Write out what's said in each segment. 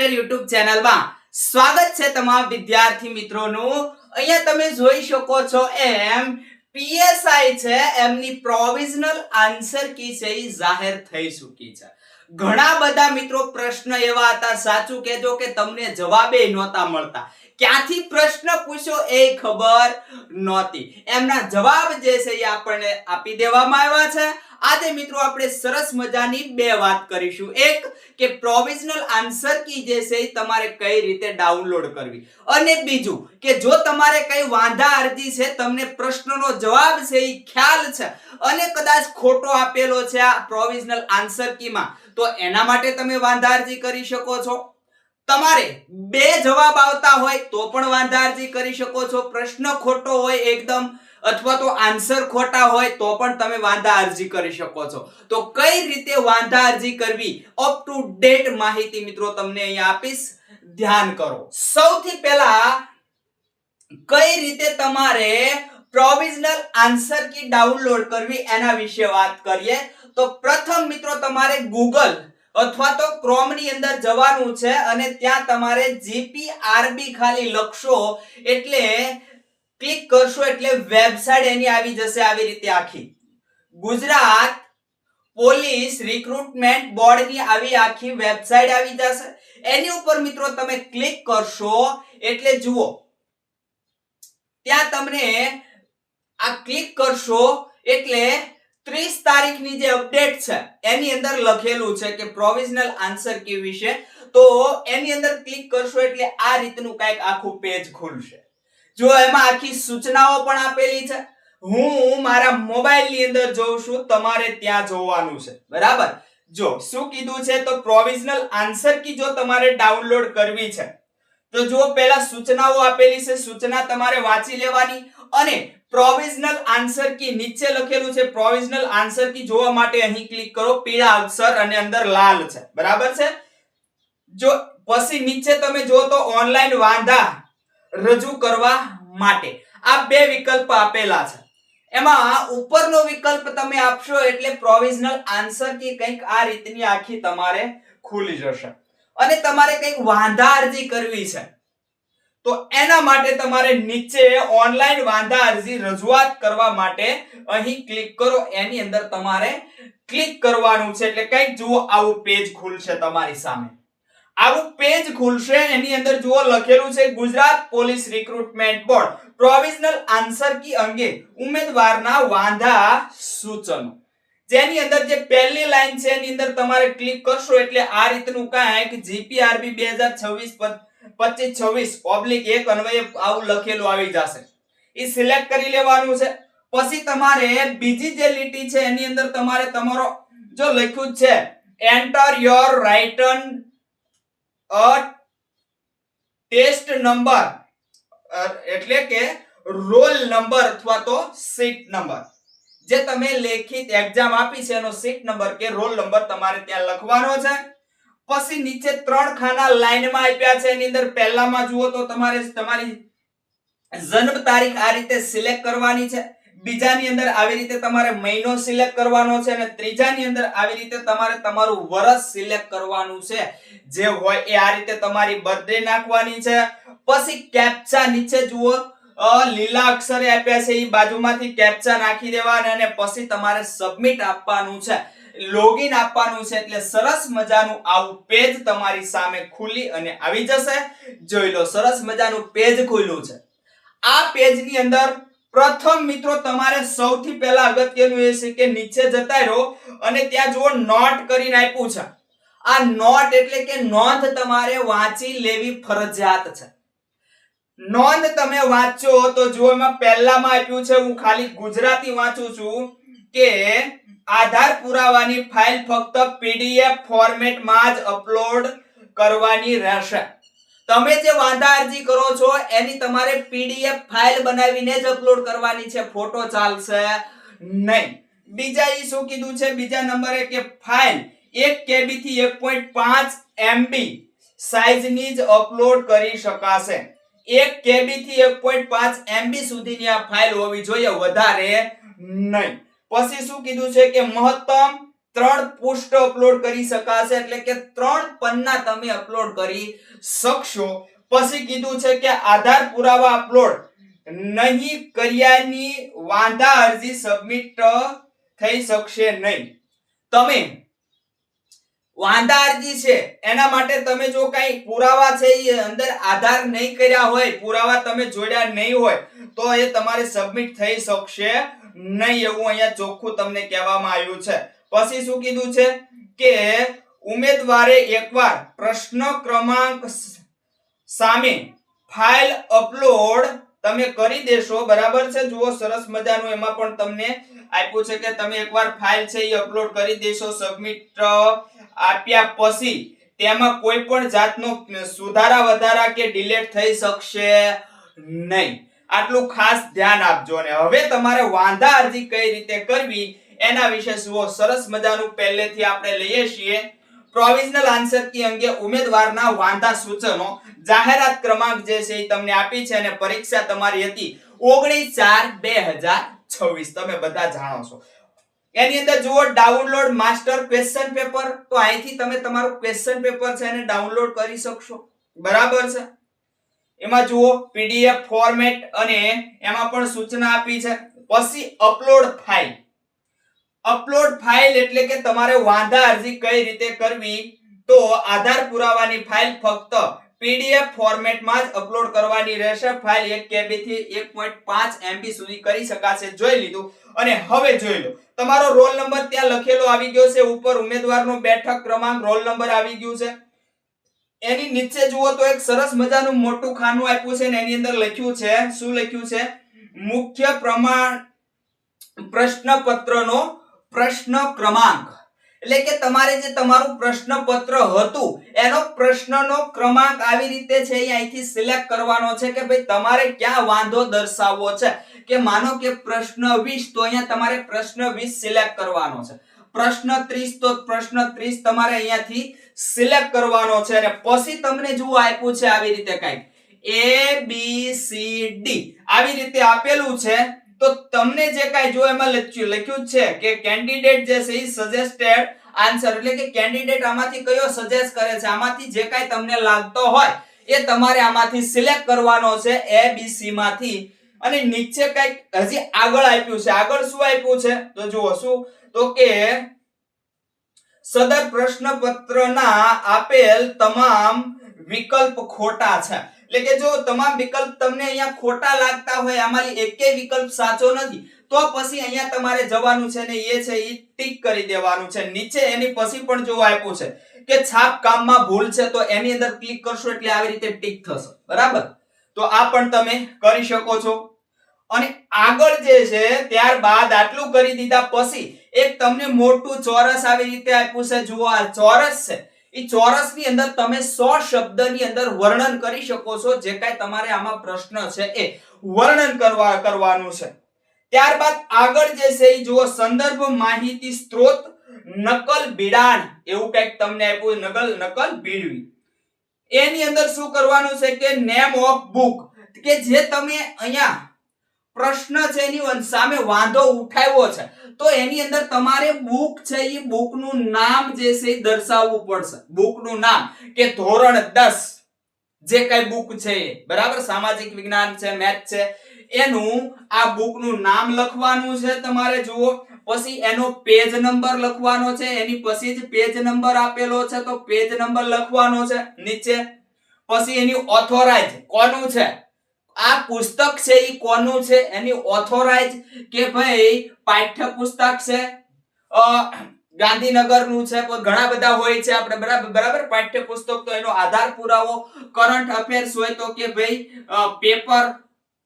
Master YouTube ચેનલમાં સ્વાગત છે તમામ વિદ્યાર્થી મિત્રોનું। અહીંયા તમે જોઈ શકો છો એમ પીએસઆઈ છે એમની પ્રોવિઝનલ આન્સર કી છે એ જાહેર થઈ ચૂકી છે। ઘણા બધા મિત્રો પ્રશ્ન એવા હતા, સાચું કહેજો કે તમને જવાબે નહોતા મળતા, ક્યાંથી પ્રશ્ન પૂછ્યો એ ખબર નહોતી, એમના જવાબ જે છે એ આપણને આપી દેવામાં આવ્યા છે। આજે મિત્રો આપણે સરસ મજાની બે વાત કરીશું। એક કે પ્રોવિઝનલ આન્સર કી જે છે તમારે કઈ રીતે ડાઉનલોડ કરવી, અને બીજું કે જો તમારે કઈ વાંધા અરજી છે, તમને પ્રશ્નનો જવાબ છે એ ખ્યાલ છે અને કદાચ ખોટો આપેલો છે આ પ્રોવિઝનલ આન્સર કીમાં, તો એના માટે તમે વાંધા અરજી કરી શકો છો। તમારે બે જવાબ આવતા હોય તો પણ વાંધા અરજી કરી શકો છો, પ્રશ્ન ખોટો હોય એકદમ અથવા તો આન્સર ખોટા હોય તો પણ તમે વાંધા અરજી કરી શકો છો। તો કઈ રીતે વાંધા અરજી કરવી, અપ ટુ ડેટ માહિતી મિત્રો તમને અહીંયા આપીશ, ધ્યાન કરો। સૌથી પહેલા કઈ રીતે તમારે પ્રોવિઝનલ આન્સર કી ડાઉનલોડ કરવી એના વિશે વાત કરીએ તો પ્રથમ મિત્રો તમારે ગૂગલ અથવા તો ક્રોમ ની અંદર જવાનું છે અને ત્યાં તમારે જીપીઆરબી ખાલી લખશો એટલે ક્લિક કરશો એટલે વેબસાઈટ એની આવી જશે આવી રીતે આખી, ગુજરાત પોલીસ રિક્રુટમેન્ટ બોર્ડ ની આવી આખી વેબસાઈટ આવી જશે। એની ઉપર મિત્રો તમે ક્લિક કરશો એટલે જુઓ ત્યાં તમને આ ક્લિક કરશો એટલે 30 તારીખની જે અપડેટ છે એની અંદર લખેલું છે કે પ્રોવિઝનલ આન્સર કી વિશે, તો એની અંદર ક્લિક કરશો એટલે આ રીતનું કંઈક આખું પેજ ખુલશે। જો એમાં આખી સૂચનાઓ પણ આપેલી છે, હું મારા મોબાઈલ ની અંદર જોઉં છું, તમારે ત્યાં જોવાનું છે, બરાબર। જો શું કીધું છે તો પ્રોવિઝનલ આન્સર કી જો તમારે ડાઉનલોડ કરવી છે તો જો પહેલા સૂચનાઓ આપેલી છે, સૂચના તમારે વાંચી લેવાની અને પ્રોવિઝનલ આન્સર કી નીચે લખેલું છે પ્રોવિઝનલ આન્સર કી જોવા માટે અહીં ક્લિક કરો, પીળા અક્ષર અને અંદર લાલ છે, બરાબર છે। જો પછી નીચે તમે જો તો ઓનલાઈન વાંધા રજૂ કરવા માટે આ બે વિકલ્પ આપેલા છે, એમાં ઉપરનો વિકલ્પ તમે આપશો એટલે પ્રોવિઝનલ આન્સર કી કંઈક આ રીતની આખી તમારે ખુલી જશે અને તમારે કંઈક વાંધા અરજી કરવી છે તો એના માટે તમારે નીચે ઓનલાઈન વાંધા અરજી રજૂઆત કરવા માટે અહીં ક્લિક કરો, એની અંદર તમારે ક્લિક કરવાનું છે એટલે કંઈક જુઓ આવું પેજ ખુલશે તમારી સામે, આવું પેજ ખુલશે। એની અંદર જુઓ લખેલું છે Gujarat police recruitment board provisional answer key અંગે ઉમેદવારના વાંધા સૂચનો, જેની અંદર જે પહેલી લાઈન છે એની અંદર તમારે ક્લિક કરશો એટલે આ રીતનું કાંઈક જીપીઆરબી 2026-25/1 અન્વયે આવું લખેલું આવી જશે, એ સિલેક્ટ કરી લેવાનું છે। પછી તમારે બીજી જે લીટી છે એની અંદર તમારે તમારો જો લખ્યું છે enter your written a test number એટલે કે રોલ નંબર અથવા તો સીટ નંબર, જે તમે લેખિત એક્ઝામ આપી છે એનો સીટ નંબર કે રોલ નંબર તમારે ત્યાં લખવાનો છે। પછી નીચે 3 ખાના લાઈનમાં આપ્યા છે, એની અંદર પહેલામાં જુઓ તો તમારે તમારી જન્મ તારીખ આ રીતે સિલેક્ટ કરવાની છે, બીજાની અંદર આવી રીતે તમારે મહિનો સિલેક્ટ કરવાનો છે અને ત્રીજાની અંદર આવી રીતે તમારે તમારું વર્ષ સિલેક્ટ કરવાનું છે, જે હોય એ આ રીતે તમારી બર્થડે નાખવાની છે। પછી કેપ્ચા નીચે જુઓ લીલા અક્ષરે આપ્યા છે, એ બાજુમાંથી કેપ્ચા નાખી દેવાના અને પછી તમારે સબમિટ આપવાનું છે, લોગિન આપવાનું છે, એટલે સરસ મજાનું આવું પેજ તમારી સામે ખુલી અને આવી જશે। જોઈ લો સરસ મજાનું પેજ ખુલ્યું છે। આ પેજની અંદર પ્રથમ મિત્રો તમારે સૌથી પહેલા અગત્યનું એ છે કે નીચે જતા રહો અને ત્યાં જુઓ નોટ કરીને આપ્યું છે, આ નોટ એટલે કે નોંધ તમારે વાંચી લેવી ફરજિયાત છે। નોંધ તમે વાંચો તો જો એમાં પહેલામાં આપ્યું છે, હું ખાલી ગુજરાતી વાંચું છું કે આધાર પુરાવાની ફાઇલ ફક્ત પીડીએફ ફોર્મેટમાં જ અપલોડ કરવાની રહેશે। તમે જે વાંધા અરજી કરો છો એની તમારે પીડીએફ ફાઇલ બનાવીને જ અપલોડ કરવાની છે, ફોટો ચાલશે નહીં। બીજા એ શું કીધું છે બીજા નંબરે કે ફાઇલ 1 KB થી 1.5 MB સાઈઝની જ અપલોડ કરી શકાશે, 1 KB થી 1.5 MB સુધીની આ ફાઇલ હોવી જોઈએ, વધારે નહીં। પછી શું કીધું છે કે મહત્તમ 3 પૃષ્ઠ અપલોડ કરી શકાશે, એટલે કે 3 પન્ના તમે અપલોડ કરી શકશો. પછી કીધું છે કે આધાર પુરાવા અપલોડ નહીં કર્યાની વાંધા અરજી સબમિટ થઈ શકશે નહીં. તમે વાંધા અરજી છે એના માટે તમે જો કઈ પુરાવા છે એ અંદર આધાર નહીં કર્યા હોય, પુરાવા તમે જોડ્યા નહીં હોય તો એ તમારે સબમિટ થઈ શકશે નહીં, એવું અહીંયા ચોખ્ખું તમને કહેવામાં આવ્યું છે. પછી શું કીધું છે કે ઉમેદવારે એકવાર પ્રશ્ન ક્રમાંક સામે ફાઇલ અપલોડ તમે કરી દેશો, બરાબર છે. જુઓ સરસ મજાનું એમાં પણ તમને આપ્યું છે કે તમે એકવાર ફાઇલ છે એ અપલોડ કરી દેશો, સબમિટ આપ્યા પછી તેમાં કોઈ પણ જાતનો સુધારા વધારા કે ડિલીટ થઈ શકશે નહીં. આટલું ખાસ ધ્યાન આપજો. અને હવે તમારે વાંધા અરજી કઈ રીતે કરવી એના વિશે જુઓ સરસ મજાનું પહેલેથી આપણે લઈએ છીએ. પ્રોવિઝનલ આન્સર કી અંગે ઉમેદવારના વાંધા સૂચનો જાહેરાત ક્રમાંક જે છે એ તમને આપી છે અને પરીક્ષા તમારી હતી 19/4/2026. તમે બધા જાણો છો. એની અંદર જુઓ ડાઉનલોડ માસ્ટર ક્વેશ્ચન પેપર, તો અહીંથી તમે તમારું ક્વેશ્ચન પેપર છે એને ડાઉનલોડ કરી શકશો, બરાબર છે. એમાં જુઓ પીડીએફ ફોર્મેટ અને એમાં પણ સૂચના આપી છે. પછી અપલોડ ફાઇલ. અપલોડ ફાઇલ એટલે કે તમારે વાંધા અરજી કઈ રીતે કરવી, તો આધાર પુરાવાની ફાઇલ ફક્ત પીડીએફ ફોર્મેટમાં જ અપલોડ કરવાની રહેશે. ફાઇલ 1 KB થી 1.5 MB સુધી કરી શકાશે. જોઈ લીધું. અને હવે જોઈ લો તમારો રોલ નંબર ત્યાં લખેલો આવી ગયો છે, ઉપર ઉમેદવારનો બેઠક ક્રમાંક રોલ નંબર આવી ગયું છે. એની નીચે જુઓ તો એક સરસ મજાનું મોટું ખાનું આપ્યું છે ને એની અંદર લખ્યું છે, શું લખ્યું છે, મુખ્ય પ્રમાણ પ્રશ્નપત્રનો પ્રશ્ન ક્રમાંક. એટલે કે તમારે જે તમારું પ્રશ્નપત્ર હતું એનો પ્રશ્નનો ક્રમાંક આવી રીતે છે એ અહીંથી સિલેક્ટ કરવાનો છે કે ભાઈ તમારે ક્યાં વાંધો દર્શાવવો છે. કે માનો કે પ્રશ્ન 20 તો અહીંયા તમારે પ્રશ્ન 20 સિલેક્ટ કરવાનો છે, પ્રશ્ન 30 તો પ્રશ્ન 30 તમારે અહીંયાથી સિલેક્ટ કરવાનો છે. અને પછી તમને જુઓ આપ્યું છે આવી રીતે કંઈક ABCD આવી રીતે આપેલું છે. તો તમને જે કાંઈ જો એમાં લખ્યું છે કે કેન્ડિડેટ જે છે એ સજેસ્ટેડ આન્સર, એટલે કે કેન્ડિડેટ આમાંથી કયો સજેસ્ટ કરે છે, આમાંથી જે કાંઈ તમને લાગતો હોય એ તમારે આમાંથી સિલેક્ટ કરવાનો છે ABC માંથી. અને નીચે કંઈક હજી આગળ આપ્યું છે. આગળ શું આપ્યું છે તો જુઓ શું, તો કે સદર પ્રશ્નપત્રના આપેલ તમામ વિકલ્પ ખોટા છે. એટલે કે જો તમામ વિકલ્પ તમને અહીંયા ખોટા લાગતા હોય, આમાંથી એકેય વિકલ્પ સાચો નથી, તો પછી અહીંયા તમારે જવાનું છે ને એ છે એ ટિક કરી દેવાનું છે. નીચે એની પછી પણ જો આપ્યું છે કે છાપ કામમાં ભૂલ છે, તો એની અંદર ક્લિક કરશો એટલે આવી રીતે ટિક થશે, બરાબર. તો આ પણ તમે કરી શકો છો. અને આગળ જે છે ત્યારબાદ આટલું કરી દીધા પછી એક તમને મોટું ચોરસ આવી રીતે આપ્યું છે. જુઓ આ ચોરસ છે, એ ચોરસની અંદર તમે 100 શબ્દની અંદર વર્ણન કરી શકો છો. જે કાંઈ તમારે આમાં પ્રશ્ન છે એ વર્ણન કરવાનું છે. ત્યારબાદ આગળ જે છે એ જુઓ સંદર્ભ માહિતી સ્ત્રોત નકલ બિડાણ એવું કંઈક તમને આપ્યું, નકલ બીડવી. એની અંદર શું કરવાનું છે કે નેમ ઓફ બુક, કે જે તમે અહીંયા પ્રશ્ન છે એની સામે વાંધો ઉઠાવ્યો છે તો એની અંદર તમારે બુક છે એ બુકનું નામ જે છે એ દર્શાવવું પડશે. બુકનું નામ કે ધોરણ 10 જે કઈ બુક છે એ, બરાબર, સામાજિક વિજ્ઞાન છે, મેથ છે, એનું આ બુકનું નામ લખવાનું છે તમારે. જુઓ પછી એનો પેજ નંબર લખવાનો છે, એની પછી જ પેજ નંબર આપેલો છે તો પેજ નંબર લખવાનો છે નીચે. પછી એની ઓથોરાઇઝ કોનું છે, આ પુસ્તક છે એ કોનું છે, એની ઓથોરાઇઝ કે ભાઈ પાઠ્ય પુસ્તક છે ગાંધીનગરનું છે, ઘણા બધા હોય છે આપણે, બરાબર. પાઠ્ય પુસ્તક તો એનો આધાર પુરાવો, કરંટ અફેર્સ હોય તો કે ભાઈ પેપર,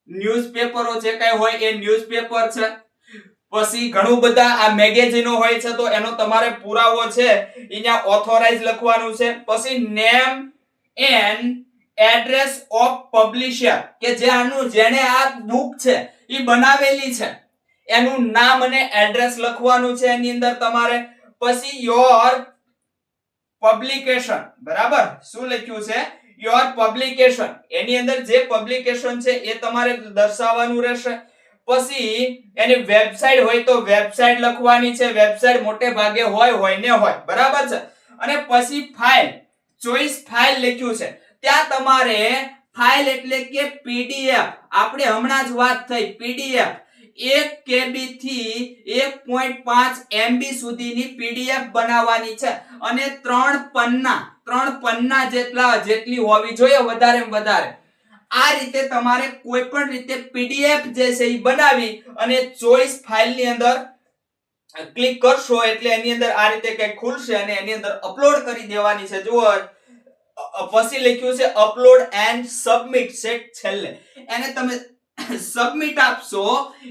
ન્યૂઝપેપરો જે કઈ હોય એ ન્યૂઝપેપર છે. પછી ઘણું બધા આ મેગેઝિનો હોય છે તો એનો તમારે પુરાવો છે અહીંયા ઓથોરાઇઝ લખવાનું છે. પછી name and address of publisher, કે જેણે આ બુક છે એ બનાવેલી છે એનું નામ અને એડ્રેસ લખવાનું છે એની અંદર તમારે. પછી યોર પબ્લિકેશન, બરાબર, શું લખ્યું છે, યોર પબ્લિકેશન, એની અંદર જે પબ્લિકેશન છે એ તમારે દર્શાવવાનું રહેશે. પછી એની વેબસાઇટ હોય તો વેબસાઇટ લખવાની છે, વેબસાઇટ મોટે ભાગે હોય ને હોય, બરાબર છે. અને પછી ફાઇલ, ચોઈસ ફાઇલ લખ્યું છે, ત્યાં તમારે ફાઇલ એટલે કે પીડીએફ, આપણે હમણાં જ વાત થઈ પીડીએફ 1 KB થી 1.5 MB સુધીની પીડીએફ બનાવવાની છે અને 3 પન્ના જેટલી હોવી જોઈએ, વધારે વધારે. આ રીતે તમારે કોઈ પણ રીતે પીડીએફ જે છે એ બનાવી અને ચોઈસ ફાઇલ ની અંદર ક્લિક કરશો એટલે એની અંદર આ રીતે કંઈક ખુલશે અને એની અંદર અપલોડ કરી દેવાની છે. જુઓ પછી લખ્યું છે અપલોડ એન્ડ સબમિટ છે છેલ્લે, એને તમે સબમિટ આપશો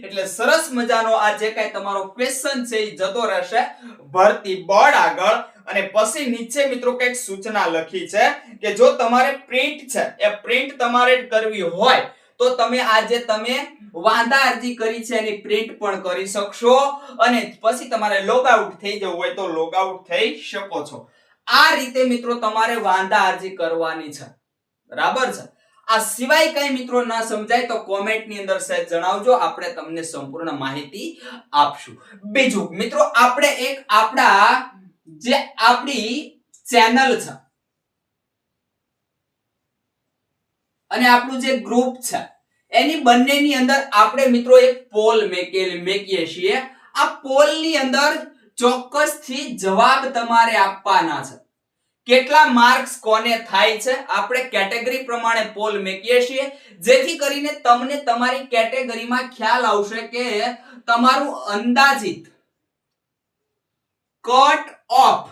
એટલે સરસ મજાનો આ જે કાંઈ તમારો ક્વેશ્ચન છે એ જતો રહેશે ભરતી બોર્ડ આગળ. અને પછી નીચે મિત્રો કંઈક સૂચના લખી છે કે જો તમારે પ્રિન્ટ છે એ પ્રિન્ટ તમારે કરવી હોય તો તમે આજે તમે વાંધા અરજી કરી છે એની પ્રિન્ટ પણ કરી શકશો અને પછી તમારે લોગ આઉટ થઈ જવું હોય તો લોગ આઉટ થઈ શકો છો. આ રીતે મિત્રો તમારે વાંધા અરજી કરવાની છે, બરાબર છે. આ સિવાય કઈ મિત્રો ના સમજાય તો કોમેન્ટ ની અંદર સહેજ જણાવજો, આપણે તમને સંપૂર્ણ માહિતી આપશું. બીજું મિત્રો આપણે એક આપણી ચેનલ છે અને આપણું જે ગ્રુપ છે એની બંનેની અંદર આપણે મિત્રો એક પોલ મેકીએ છીએ. આ પોલ ની અંદર ચોક્કસથી જવાબ તમારે આપવાના છે. કેટલા માર્ક્સ કોને થાય છે આપણે કેટેગરી પ્રમાણે પોલ મેકીએ છીએ, જેથી કરીને તમને તમારી કેટેગરીમાં ખ્યાલ આવશે કે તમારું અંદાજિત કટ ઓફ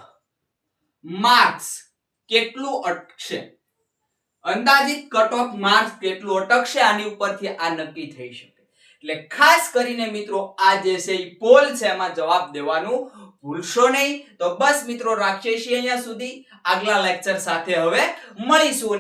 માર્ક્સ કેટલું અટકશે, અંદાજિત કટ ઓફ માર્ક્સ કેટલું અટકશે, આની ઉપરથી આ નક્કી થઈ શકે. એટલે ખાસ કરીને મિત્રો આ જે છે એ પોલ છે એમાં જવાબ દેવાનું ભૂલશો નહીં. તો બસ મિત્રો રાખીએ છીએ અહીંયા સુધી, આગલા લેક્ચર સાથે હવે મળીશું.